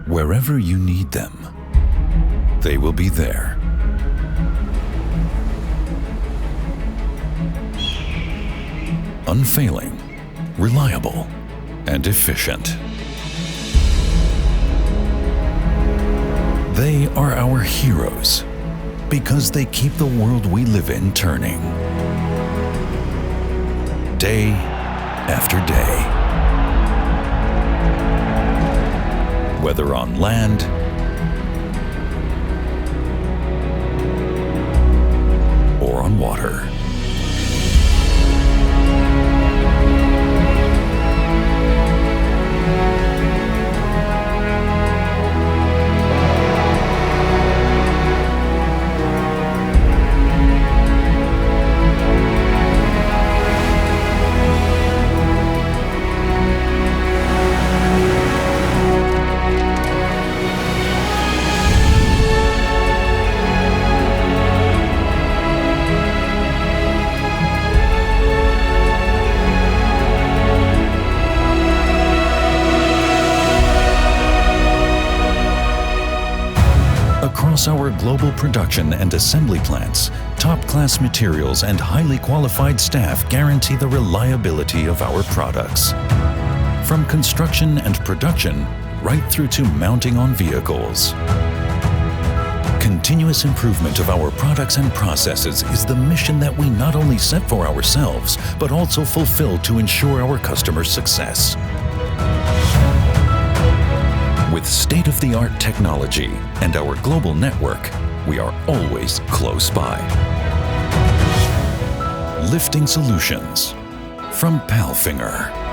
Wherever you need them, they will be there. Unfailing, reliable, and efficient. They are our heroes because they keep the world we live in turning. Day after day. Whether on land or on water. Across our global production and assembly plants, top-class materials and highly qualified staff guarantee the reliability of our products. From construction and production, right through to mounting on vehicles. Continuous improvement of our products and processes is the mission that we not only set for ourselves, but also fulfill to ensure our customers' success. With state-of-the-art technology and our global network, we are always close by. Lifting solutions from PALFINGER.